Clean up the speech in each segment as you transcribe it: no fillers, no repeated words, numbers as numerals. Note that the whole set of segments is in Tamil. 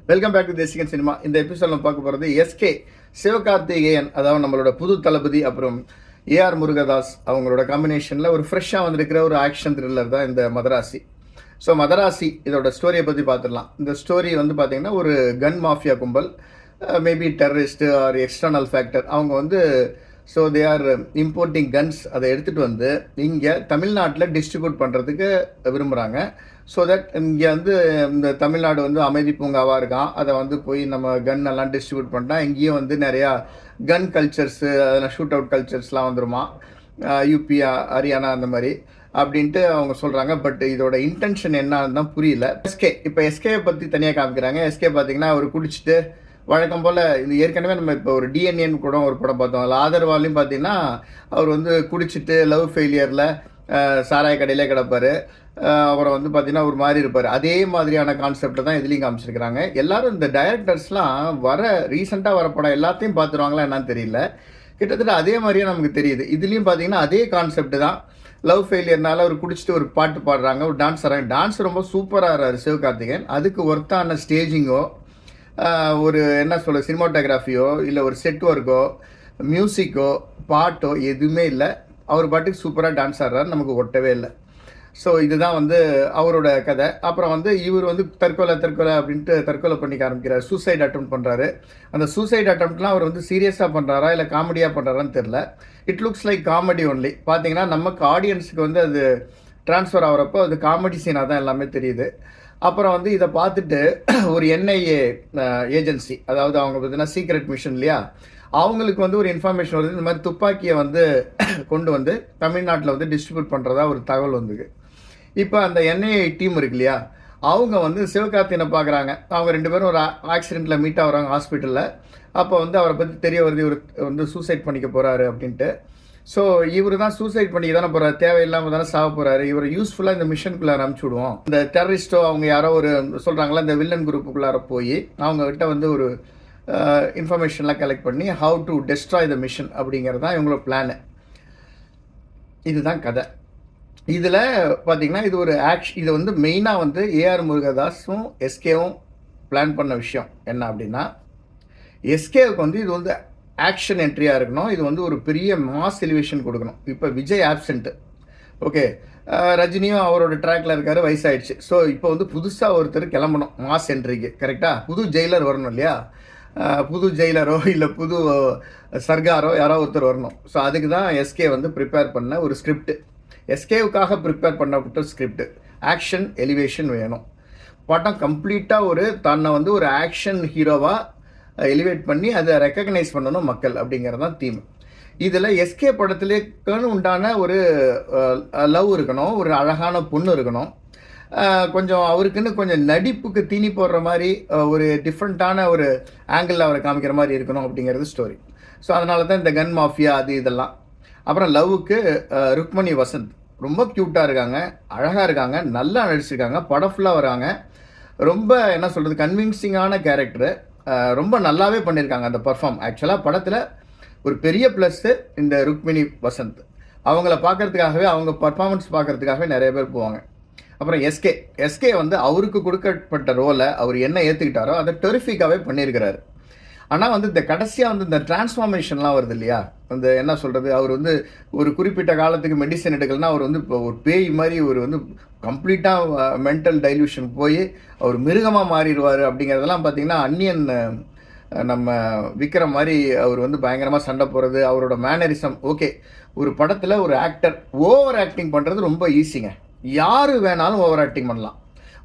Welcome back to Desigan cinema. இந்த எபிசோட் நம்ம பார்க்க போகிறது எஸ்கே சிவகார்த்திகேயன், அதாவது நம்மளோட புது தளபதி, அப்புறம் ஏஆர் முருகதாஸ் அவங்களோட காம்பினேஷனில் ஒரு ஃப்ரெஷ்ஷாக வந்திருக்கிற ஒரு ஆக்ஷன் த்ரில்லர் தான் இந்த மதராசி. ஸோ மதராசி இதோட ஸ்டோரியை பற்றி பார்த்துடலாம். இந்த ஸ்டோரி வந்து பார்த்திங்கன்னா ஒரு கன் மாஃபியா கும்பல், maybe terrorist or external factor, அவங்க வந்து so they are importing guns, அதை எடுத்துகிட்டு வந்து இங்கே தமிழ்நாட்டில் டிஸ்ட்ரிபியூட் பண்ணுறதுக்கு விரும்புகிறாங்க. ஸோ தட் இங்கே வந்து இந்த தமிழ்நாடு வந்து அமைதி பூங்காவாக இருக்கான், அதை வந்து போய் நம்ம கன் எல்லாம் டிஸ்ட்ரிபியூட் பண்ணால் இங்கேயும் வந்து நிறையா கன் கல்ச்சர்ஸு, அதெல்லாம் ஷூட் அவுட் கல்ச்சர்ஸ்லாம் வந்துருமா, யூபி ஹரியானா அந்த மாதிரி அப்படின்ட்டு அவங்க சொல்கிறாங்க. பட் இதோட இன்டென்ஷன் என்னன்னு தான் புரியல. இப்போ எஸ்கேவை பற்றி தனியாக காமிக்கிறாங்க. எஸ்கே பார்த்தீங்கன்னா அவர் குடிச்சிட்டு வழக்கம் போல் இது ஏற்கனவே நம்ம இப்போ ஒரு டிஎன்ஏன்னு கூட ஒரு படம் பார்த்தோம். அதில் ஆதர்வாலையும் பார்த்தீங்கன்னா அவர் வந்து குடிச்சிட்டு லவ் ஃபெயிலியரில் சாராய கடையிலே கிடப்பார். அப்புறம் வந்து பார்த்தீங்கன்னா ஒரு மாதிரி இருப்பார். அதே மாதிரியான கான்செப்டை தான் இதுலேயும் காமிச்சிருக்கிறாங்க. எல்லாரும் இந்த டைரக்டர்ஸ்லாம் ரீசெண்டாக வர படம் எல்லாத்தையும் பார்த்துருவாங்களா என்னன்னு தெரியல. கிட்டத்தட்ட அதே மாதிரியே நமக்கு தெரியுது. இதுலேயும் பார்த்தீங்கன்னா அதே கான்செப்ட் தான். லவ் ஃபெயிலியர்னால அவர் குடிச்சிட்டு ஒரு பாட்டு பாடுறாங்க, ஒரு டான்ஸ் ஆடுறாங்க. டான்ஸ் ரொம்ப சூப்பராக இருக்கார் சிவகார்த்திகேயன். அதுக்கு ஒர்த்தான ஸ்டேஜிங்கோ, ஒரு என்ன சொல்ல சினிமாட்டோகிராஃபியோ, இல்லை ஒரு செட் ஒர்க்கோ, மியூசிக்கோ, பாட்டோ எதுவுமே இல்லை. அவர் பாட்டுக்கு சூப்பராக டான்ஸ் ஆடுறாரு, நமக்கு ஒட்டவே இல்லை. ஸோ இதுதான் வந்து அவரோட கதை. அப்புறம் வந்து இவர் வந்து தற்கொலை அப்படின்ட்டு தற்கொலை பண்ணிக்க ஆரம்பிக்கிறார். சூசைட் அட்டம் பண்ணுறாரு. அந்த சூசைட் அட்டம்ப்ட்லாம் அவர் வந்து சீரியஸாக பண்ணுறாரா இல்லை காமெடியாக பண்ணுறாரான்னு தெரில. It looks like comedy only. பார்த்தீங்கன்னா நமக்கு ஆடியன்ஸுக்கு வந்து அது ட்ரான்ஸ்ஃபர் ஆகிறப்போ அது காமெடி சீனாக தான் எல்லாமே தெரியுது. அப்புறம் வந்து இதை பார்த்துட்டு ஒரு என்ஐஏ ஏஜென்சி, அதாவது அவங்க பார்த்தீங்கன்னா சீக்ரெட் மிஷன் இல்லையா, அவங்களுக்கு வந்து ஒரு இன்ஃபர்மேஷன் வருது, இந்த மாதிரி துப்பாக்கியை வந்து கொண்டு வந்து தமிழ்நாட்டில் வந்து டிஸ்ட்ரிபியூட் பண்ணுறதா ஒரு தகவல் வந்தது. இப்போ அந்த என்ஐஏ டீம் இருக்கு இல்லையா, அவங்க வந்து சிவகார்த்திகேயனை பார்க்குறாங்க. அவங்க ரெண்டு பேரும் ஒரு ஆக்சிடெண்ட்டில் மீட் ஆகுறாங்க ஹாஸ்பிட்டலில். அப்போ வந்து அவரை பற்றி தெரிய வருது, இவர் வந்து சூசைட் பண்ணிக்க போகிறாரு அப்படின்ட்டு. ஸோ இவர் தான் சூசைட் பண்ணிக்க தானே போகிறார், தேவையில்லாமல் தானே சாக போகிறாரு, இவர் யூஸ்ஃபுல்லாக இந்த மிஷனுக்குள்ளார அனுப்பிச்சி விடுவோம். இந்த டெரரிஸ்ட்டோ அவங்க யாரோ ஒரு சொல்கிறாங்களா, இந்த வில்லன் குரூப்புக்குள்ளார போய் அவங்ககிட்ட வந்து ஒரு இன்ஃபர்மேஷன்லாம் கலெக்ட் பண்ணி how to destroy the mission அப்படிங்கிறது தான் இவங்களோட பிளானு. இதுதான் கதை. இதில் பார்த்திங்கன்னா இது ஒரு இது வந்து மெயினாக வந்து ஏஆர் முருகதாஸும் எஸ்கேவும் பிளான் பண்ண விஷயம் என்ன அப்படின்னா, எஸ்கேவுக்கு வந்து இது வந்து ஆக்ஷன் என்ட்ரியாக இருக்கணும். இது வந்து ஒரு பெரிய மாஸ் எலிவேஷன் கொடுக்கணும். இப்போ விஜய் ஆப்சென்ட்டு, ஓகே, ரஜினியும் அவரோட ட்ராக்ல இருக்காரு, வயசாயிடுச்சு. ஸோ இப்போ வந்து புதுசாக ஒருத்தர் கிளம்பணும் மாஸ் என்ட்ரிக்கு, கரெக்டாக புது ஜெயிலர் வரணும் இல்லையா, புது ஜெயிலரோ இல்லை புது சர்காரோ யாரோ ஒருத்தர் வரணும். ஸோ அதுக்கு தான் எஸ்கே வந்து ப்ரிப்பேர் பண்ண ஒரு ஸ்கிரிப்ட், எஸ்கேவுக்காக ப்ரிப்பேர் பண்ணப்பட்ட ஸ்கிரிப்ட். ஆக்ஷன் எலிவேஷன் வேணும். படம் கம்ப்ளீட்டாக ஒரு தன்னை வந்து ஒரு ஆக்ஷன் ஹீரோவாக எலிவேட் பண்ணி அதை ரெக்கக்னைஸ் பண்ணணும் மக்கள், அப்படிங்கிறது தான் தீம். இதில் எஸ்கே படத்துலேன்னு உண்டான ஒரு லவ் இருக்கணும், ஒரு அழகான பொண்ணு இருக்கணும், கொஞ்சம் அவருக்குன்னு கொஞ்சம் நடிப்புக்கு தீனி போடுற மாதிரி ஒரு டிஃப்ரெண்ட்டான ஒரு ஆங்கிளில் அவரை காமிக்கிற மாதிரி இருக்கணும் அப்படிங்கிறது ஸ்டோரி. ஸோ அதனால தான் இந்த கன் மாஃபியா அது இதெல்லாம். அப்புறம் லவ்வுக்கு ருக்மணி வசந்த் ரொம்ப க்யூட்டாக இருக்காங்க, அழகாக இருக்காங்க, நல்லா நடிச்சிருக்காங்க, படம் ஃபுல்லாக வராங்க. ரொம்ப என்ன சொல்கிறது, கன்வின்சிங்கான கேரக்டரு, ரொம்ப நல்லாவே பண்ணியிருக்காங்க அந்த பர்ஃபார்ம். ஆக்சுவலாக படத்தில் ஒரு பெரிய ப்ளஸ்ஸு இந்த ருக்மிணி வசந்த். அவங்கள பார்க்குறதுக்காகவே, அவங்க பர்ஃபார்மன்ஸ் பார்க்குறதுக்காகவே நிறைய பேர் போவாங்க. அப்புறம் எஸ்கே வந்து அவருக்கு கொடுக்கப்பட்ட ரோலை அவர் என்ன ஏற்றுக்கிட்டாரோ அதை டெரிஃபிக்காகவே பண்ணியிருக்கிறாரு. ஆனால் வந்து இந்த கடைசியாக வந்து இந்த டிரான்ஸ்ஃபார்மேஷன்லாம் வருது இல்லையா, அந்த என்ன சொல்கிறது, அவர் வந்து ஒரு குறிப்பிட்ட காலத்துக்கு மெடிசன் எடுக்கலன்னா அவர் வந்து இப்போ ஒரு பேய் மாதிரி ஒரு வந்து கம்ப்ளீட்டாக மென்டல் டைல்யூஷன் போய் அவர் மிருகமாக மாறிடுவார் அப்படிங்கிறதெல்லாம் பார்த்திங்கன்னா அந்நியன் நம்ம விக்ரம் மாதிரி அவர் வந்து பயங்கரமாக சண்டை போடுறது, அவரோட மேனரிசம். ஓகே, ஒரு படத்தில் ஒரு ஆக்டர் ஓவர் ஆக்டிங் பண்ணுறது ரொம்ப ஈஸிங்க, யார் வேணாலும் ஓவர் ஆக்டிங் பண்ணலாம்.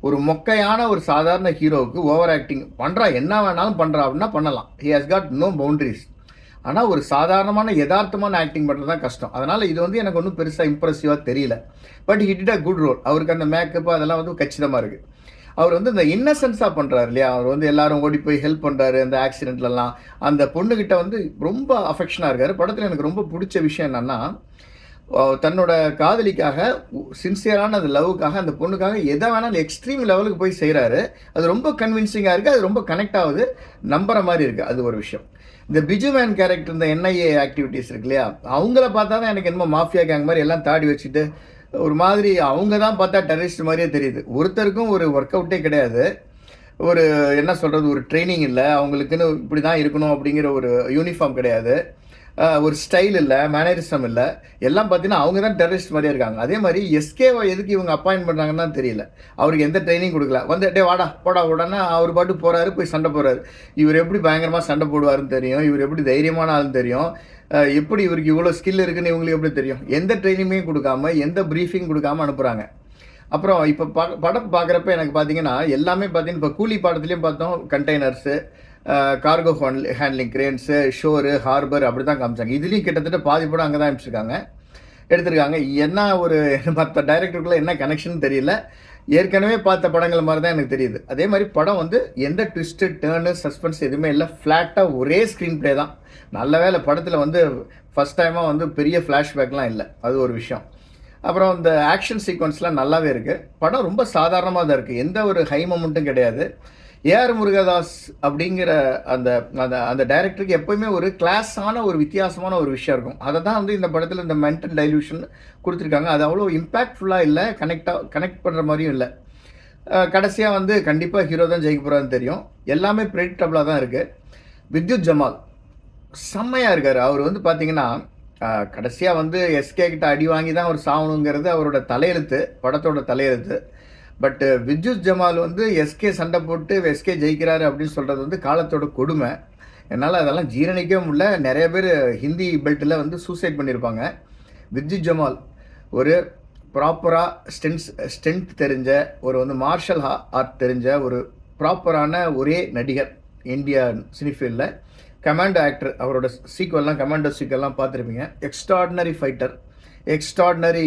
ஒரு மொக்கையான ஒரு சாதாரண ஹீரோவுக்கு ஓவர் ஆக்டிங் பண்ணுறா, என்ன வேணாலும் பண்ணுறா அப்படின்னா பண்ணலாம், he has got no boundaries. ஆனால் ஒரு சாதாரணமான யதார்த்தமான ஆக்டிங் பண்ணுறது தான் கஷ்டம். அதனால் இது வந்து எனக்கு ஒன்றும் பெருசாக இம்ப்ரெசிவாக தெரியல. But he did a good role. அவருக்கு அந்த மேக்கப்பு அதெல்லாம் வந்து கச்சிதமாக இருக்குது. அவர் வந்து இந்த இன்னசென்ஸாக பண்ணுறாரு இல்லையா, அவர் வந்து எல்லாரும் ஓடி போய் ஹெல்ப் பண்ணுறாரு அந்த ஆக்சிடென்ட்லலாம். அந்த பொண்ணுக்கிட்ட வந்து ரொம்ப அஃபெக்ஷனாக இருக்கார். படத்தில் எனக்கு ரொம்ப பிடிச்ச விஷயம் என்னென்னா, தன்னோட காதலிக்காக சின்சியரான அந்த லவ்வுக்காக அந்த பொண்ணுக்காக எதை வேணாலும் எக்ஸ்ட்ரீம் லெவலுக்கு போய் செய்கிறாரு. அது ரொம்ப கன்வின்சிங்காக இருக்குது, அது ரொம்ப கனெக்ட் ஆகுது, நம்புற மாதிரி இருக்குது. அது ஒரு விஷயம். இந்த பிஜு மேன் கேரக்டர், இந்த என்ஐஏ ஆக்டிவிட்டீஸ் இருக்கு இல்லையா, அவங்கள பார்த்தா தான் எனக்கு என்னமோ மாஃபியா கேங் மாதிரி எல்லாம் தாடி வச்சுட்டு ஒரு மாதிரி அவங்க தான் பார்த்தா டெரரிஸ்ட் மாதிரியே தெரியுது. ஒருத்தருக்கும் ஒரு ஒர்க் அவுட்டே கிடையாது. ஒரு என்ன சொல்கிறது, ஒரு ட்ரைனிங் இல்லை அவங்களுக்குன்னு, இப்படி தான் இருக்கணும் அப்படிங்கிற ஒரு யூனிஃபார்ம் கிடையாது, ஒரு ஸ்டைல் இல்லை, மேனரிசம் இல்லை. எல்லாம் பார்த்தீங்கன்னா அவங்க தான் டெரரிஸ்ட் மாதிரியே இருக்காங்க. அதே மாதிரி எஸ்கேவை எதுக்கு இவங்க அப்பாயின்ட் பண்ணுறாங்கன்னு தான் தெரியல. அவருக்கு எந்த ட்ரைனிங் கொடுக்கல. வந்து டே வாடா போடா உடனே அவர் பாட்டு போகிறாரு, போய் சண்டை போடுறாரு. இவர் எப்படி பயங்கரமாக சண்டை போடுவாருன்னு தெரியும், இவர் எப்படி தைரியமான ஆளுன்னு தெரியும், எப்படி இவருக்கு இவ்வளோ ஸ்கில் இருக்குன்னு இவங்களுக்கு எப்படி தெரியும். எந்த ட்ரைனிங்குமே கொடுக்காம, எந்த ப்ரீஃபிங் கொடுக்காம அனுப்புகிறாங்க. அப்புறம் இப்போ படம் பார்க்குறப்ப எனக்கு பார்த்தீங்கன்னா எல்லாமே பார்த்தீங்கன்னா, இப்போ கூலி படத்துலேயும் பார்த்தோம் containers, cargo handling cranes, shore, harbour அப்படி தான் காமிச்சாங்க. இதுலேயும் கிட்டத்தட்ட பாதி படம் அங்கே தான் எடுத்திருக்காங்க. என்ன ஒரு மற்ற டைரக்டருக்குள்ளே என்ன கனெக்ஷன் தெரியல. ஏற்கனவே பார்த்த படங்கள் மாதிரி தான் எனக்கு தெரியுது. அதே மாதிரி படம் வந்து எந்த ட்விஸ்ட்டு, டேர்னு, சஸ்பென்ஸ் எதுவுமே இல்லை. ஃப்ளாட்டாக ஒரே ஸ்க்ரீன் ப்ளே தான். நல்ல வேலை படத்தில் வந்து ஃபஸ்ட் டைமாக வந்து பெரிய ஃப்ளாஷ்பேக்லாம் இல்லை, அது ஒரு விஷயம். அப்புறம் இந்த ஆக்ஷன் சீக்வன்ஸ்லாம் நல்லாவே இருக்குது. படம் ரொம்ப சாதாரணமாக தான் இருக்குது, எந்த ஒரு ஹை மொமெண்ட்டும் கிடையாது. ஏஆர் முருகதாஸ் அப்படிங்கிற அந்த அந்த அந்த டைரக்டருக்கு எப்போயுமே ஒரு கிளாஸான ஒரு வித்தியாசமான ஒரு விஷயம் இருக்கும். அதை தான் வந்து இந்த படத்தில் இந்த மென்டல் டைல்யூஷன் கொடுத்துருக்காங்க. அது அவ்வளோ இம்பேக்ட்ஃபுல்லாக இல்லை, கனெக்ட் பண்ணுற மாதிரியும் இல்லை. கடைசியாக வந்து கண்டிப்பாக ஹீரோ தான் ஜெயிக்க போகிறான்னு தெரியும். எல்லாமே ப்ரெடிக்டபுளாக தான் இருக்குது. வித்யுத் ஜமால் செம்மையாக இருக்கார். அவர் வந்து பார்த்தீங்கன்னா கடைசியாக வந்து எஸ்கே கிட்ட அடி வாங்கி தான் அவர் சாகணுங்கிறது அவரோட தலையெழுத்து, படத்தோட தலையெழுத்து. பட் வித்யுத் ஜமால் வந்து எஸ்கே சண்டை போட்டு எஸ்கே ஜெயிக்கிறாரு அப்படின்னு சொல்கிறது வந்து காலத்தோட கொடுமை. என்னால் அதெல்லாம் ஜீரணிக்கவே முடியல. நிறைய பேர் ஹிந்தி பெல்ட்டில் வந்து சூசைட் பண்ணியிருப்பாங்க. வித்யுத் ஜமால் ஒரு ப்ராப்பராக ஸ்டென்ட் தெரிஞ்ச, ஒரு வந்து மார்ஷல் ஆர்ட் தெரிஞ்ச ஒரு ப்ராப்பரான ஒரே நடிகர் இந்தியா சினிஃபீல்டில். கமாண்டோ ஆக்டர், அவரோட சீக்வல்லாம் கமாண்டோ சீக்வல்லாம் பார்த்துருப்பீங்க. எக்ஸ்ட்ராடினரி ஃபைட்டர், எக்ஸ்ட்ராடினரி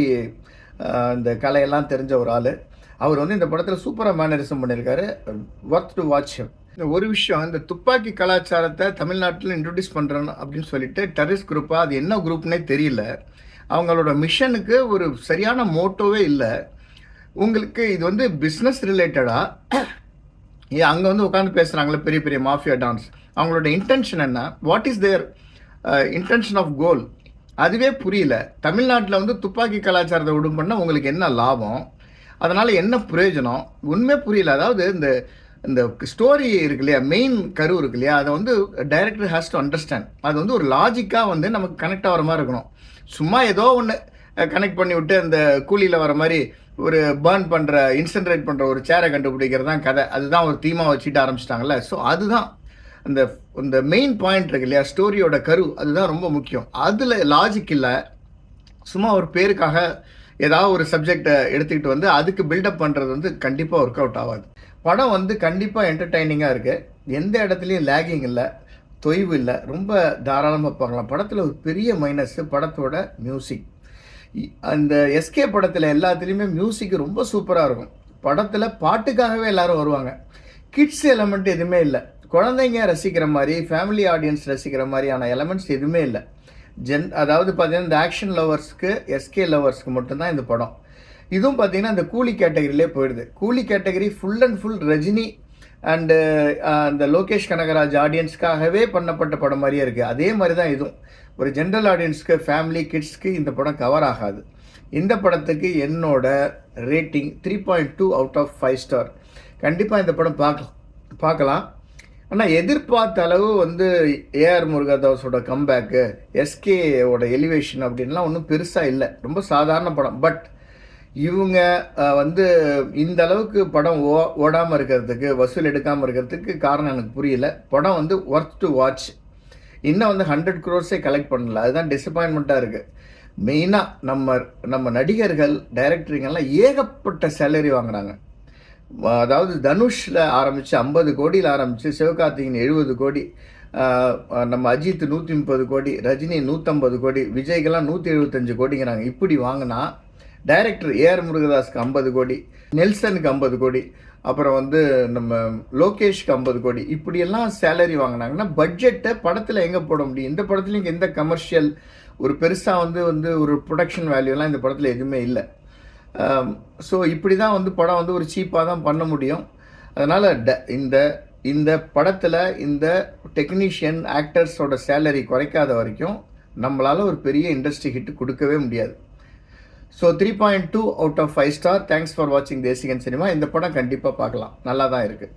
இந்த கலையெல்லாம் தெரிஞ்ச ஒரு ஆள். அவர் வந்து இந்த படத்தில் சூப்பராக மேனரிசம் பண்ணியிருக்காரு. Worth to watch him. ஒரு விஷயம், இந்த துப்பாக்கி கலாச்சாரத்தை தமிழ்நாட்டில் இன்ட்ரடியூஸ் பண்ணுறோன்னு அப்படின்னு சொல்லிட்டு டெரரிஸ்ட் குரூப்பாக, அது என்ன குரூப்னே தெரியல. அவங்களோட மிஷனுக்கு ஒரு சரியான மோட்டோவே இல்லை. உங்களுக்கு இது வந்து பிஸ்னஸ் ரிலேட்டடாக அங்கே வந்து உட்காந்து பேசுகிறாங்களே பெரிய பெரிய மாஃபியா டான்ஸ், அவங்களோட இன்டென்ஷன் என்ன, what is their intention of goal, அதுவே புரியல. தமிழ்நாட்டில் வந்து துப்பாக்கி கலாச்சாரத்தை விடும் பண்ணால் உங்களுக்கு என்ன லாபம், அதனால் என்ன பிரயோஜனம், உண்மையே புரியல. அதாவது இந்த ஸ்டோரி இருக்கு இல்லையா, மெயின் கரு இருக்கு இல்லையா, அதை வந்து டைரக்டர் ஹேஸ் டு அண்டர்ஸ்டாண்ட். அது வந்து ஒரு லாஜிக்காக வந்து நமக்கு கனெக்ட் ஆகிற மாதிரி இருக்கணும். சும்மா ஏதோ ஒன்று கனெக்ட் பண்ணி விட்டு அந்த கூலியில் வர மாதிரி ஒரு பேர்ன் பண்ணுற, இன்சென்ட்ரேட் பண்ணுற ஒரு சேரை கண்டுபிடிக்கிறது தான் கதை. அதுதான் ஒரு தீமாக வச்சுட்டு ஆரம்பிச்சிட்டாங்கல்ல. ஸோ அதுதான் அந்த மெயின் பாயிண்ட் இருக்கு இல்லையா, ஸ்டோரியோட கரு, அதுதான் ரொம்ப முக்கியம். அதில் லாஜிக் இல்லை. சும்மா ஒரு பேருக்காக ஏதாவது ஒரு சப்ஜெக்டை எடுத்துக்கிட்டு வந்து அதுக்கு பில்டப் பண்ணுறது வந்து கண்டிப்பாக ஒர்க் அவுட் ஆகாது. படம் வந்து கண்டிப்பாக என்டர்டைனிங்காக இருக்குது. எந்த இடத்துலையும் லேகிங் இல்லை, தொய்வு இல்லை, ரொம்ப தாராளமாக பார்க்கலாம். படத்தில் ஒரு பெரிய மைனஸ்ஸு படத்தோட மியூசிக். அந்த எஸ்கே படத்தில் எல்லாத்துலேயுமே மியூசிக் ரொம்ப சூப்பராக இருக்கும். படத்தில் பாட்டுக்காகவே எல்லோரும் வருவாங்க. கிட்ஸ் எலமெண்ட் எதுவுமே இல்லை. குழந்தைங்க ரசிக்கிற மாதிரி, ஃபேமிலி ஆடியன்ஸ் ரசிக்கிற மாதிரியான எலமெண்ட்ஸ் எதுவுமே இல்லை. அதாவது பார்த்தீங்கன்னா இந்த ஆக்ஷன் லவர்ஸ்க்கு, எஸ்கே லவர்ஸ்க்கு மட்டும்தான் இந்த படம். இதுவும் பார்த்தீங்கன்னா இந்த கூலி கேட்டகரியிலே போயிடுது. கூலி category full and full Rajini and அந்த லோகேஷ் கனகராஜ் ஆடியன்ஸ்க்காகவே பண்ணப்பட்ட படம் மாதிரியே இருக்குது. அதே மாதிரி தான் இதுவும் ஒரு ஜென்ரல் ஆடியன்ஸ்க்கு, ஃபேமிலி கிட்ஸ்க்கு இந்த படம் கவர் ஆகாது. இந்த படத்துக்கு என்னோட ரேட்டிங் 3.2 அவுட் ஆஃப் 5 ஸ்டார். கண்டிப்பாக இந்த படம் பார்க்கலாம். ஆனால் எதிர்பார்த்த அளவு வந்து ஏஆர் முருகதாஸோட கம்பேக்கு, எஸ்கேவோட எலிவேஷன் அப்படின்லாம் ஒன்றும் பெருசாக இல்லை. ரொம்ப சாதாரண படம். பட் இவங்க வந்து இந்த அளவுக்கு படம் ஓடாமல் இருக்கிறதுக்கு, வசூல் எடுக்காமல் இருக்கிறதுக்கு காரணம் எனக்கு புரியல. படம் வந்து ஒர்த் டு வாட்ச். இன்னும் வந்து 100 crores கலெக்ட் பண்ணல, அதுதான் டிசப்பாயின்மெண்ட்டாக இருக்குது. மெயினாக நம்ம நடிகர்கள், டைரக்டருங்கெல்லாம் ஏகப்பட்ட சேலரி வாங்குறாங்க. அதாவது தனுஷில் ஆரம்பித்து 50 கோடியில் ஆரம்பித்து, சிவகார்த்திகேயன் 70 கோடி, நம்ம அஜித் 130 கோடி, ரஜினி 150 கோடி, விஜய்க்கெல்லாம் 175 கோடிங்கிறாங்க. இப்படி வாங்கினா டைரக்டர் ஏஆர் முருகதாஸ்க்கு 50 கோடி, நெல்சனுக்கு 50 கோடி, அப்புறம் வந்து நம்ம லோகேஷ்க்கு 50 கோடி, இப்படியெல்லாம் சேலரி வாங்கினாங்கன்னா பட்ஜெட்டை படத்தில் எங்கே போட முடியும்? இந்த படத்துலையும் எந்த கமர்ஷியல் ஒரு பெருசாக வந்து ஒரு ப்ரொடக்ஷன் வேல்யூலாம் இந்த படத்தில் எதுவுமே இல்லை. ஸோ இப்படி தான் வந்து படம் வந்து ஒரு சீப்பாக தான் பண்ண முடியும். அதனால் இந்த படத்தில் இந்த டெக்னீஷியன் ஆக்டர்ஸோட சேலரி குறைக்காத வரைக்கும் நம்மளால் ஒரு பெரிய இண்டஸ்ட்ரி ஹிட் கொடுக்கவே முடியாது. ஸோ 3.2 out of 5 star. Thanks for வாட்சிங் தேசிகன் சினிமா. இந்த படம் கண்டிப்பாக பார்க்கலாம், நல்லா தான் இருக்குது.